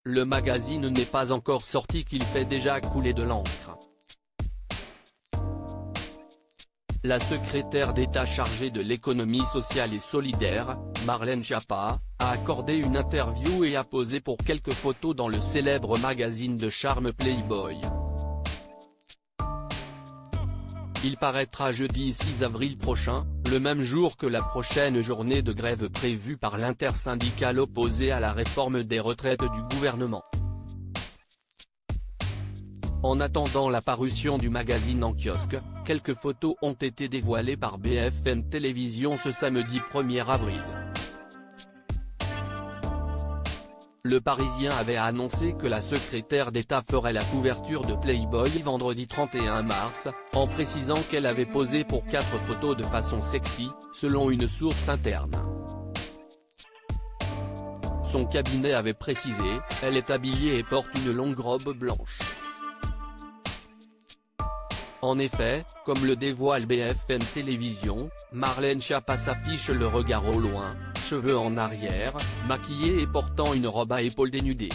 le magazine n'est pas encore sorti qu'il fait déjà couler de l'encre. La secrétaire d'État chargée de l'économie sociale et solidaire, Marlène Schiappa, a accordé une interview et a posé pour quelques photos dans le célèbre magazine de charme Playboy. Il paraîtra jeudi 6 avril prochain, le même jour que la prochaine journée de grève prévue par l'intersyndicale opposée à la réforme des retraites du gouvernement. En attendant la parution du magazine en kiosque, quelques photos ont été dévoilées par BFM Télévisions ce samedi 1er avril. Le Parisien avait annoncé que la secrétaire d'État ferait la couverture de Playboy vendredi 31 mars, en précisant qu'elle avait posé pour 4 photos de façon sexy, selon une source interne. Son cabinet avait précisé, elle est habillée et porte une longue robe blanche. En effet, comme le dévoile BFM Télévisions, Marlène Schiappa s'affiche le regard au loin, cheveux en arrière, maquillée et portant une robe à épaules dénudées.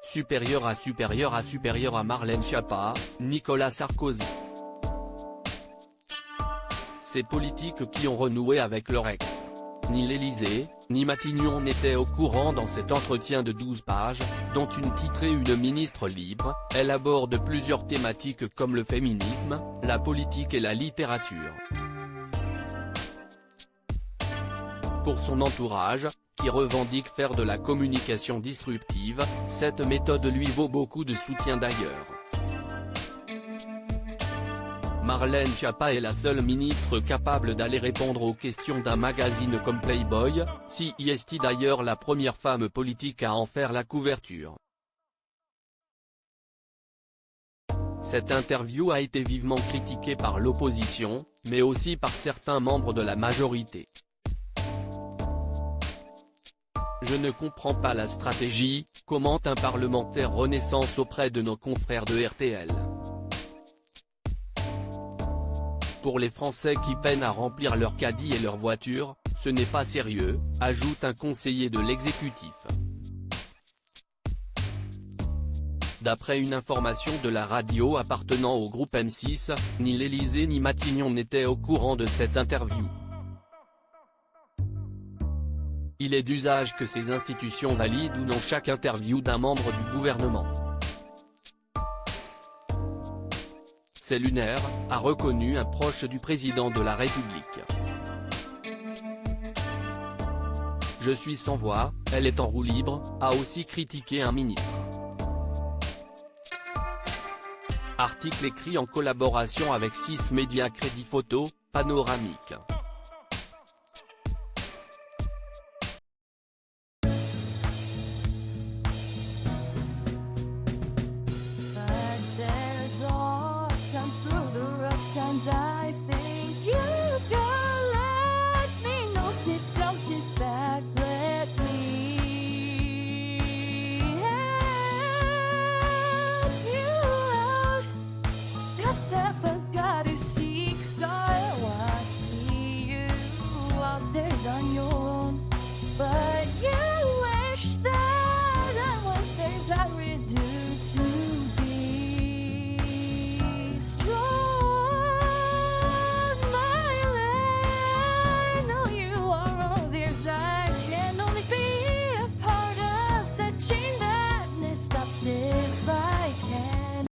Supérieur à Marlène Schiappa, Nicolas Sarkozy. Ces politiques qui ont renoué avec leur ex. Ni l'Élysée, ni Matignon n'étaient au courant dans cet entretien de 12 pages, dont une titrée Une ministre libre. Elle aborde plusieurs thématiques comme le féminisme, la politique et la littérature. Pour son entourage, qui revendique faire de la communication disruptive, cette méthode lui vaut beaucoup de soutien d'ailleurs. Marlène Schiappa est la seule ministre capable d'aller répondre aux questions d'un magazine comme Playboy, si est d'ailleurs la première femme politique à en faire la couverture. Cette interview a été vivement critiquée par l'opposition, mais aussi par certains membres de la majorité. Je ne comprends pas la stratégie, commente un parlementaire Renaissance auprès de nos confrères de RTL. Pour les Français qui peinent à remplir leur caddie et leur voiture, ce n'est pas sérieux, ajoute un conseiller de l'exécutif. D'après une information de la radio appartenant au groupe M6, ni l'Élysée ni Matignon n'étaient au courant de cette interview. Il est d'usage que ces institutions valident ou non chaque interview d'un membre du gouvernement. C'est lunaire, a reconnu un proche du président de la République. Je suis sans voix, elle est en roue libre, a aussi critiqué un ministre. Article écrit en collaboration avec 6 médias Crédit Photo, Panoramique. Times through the rough times, I think you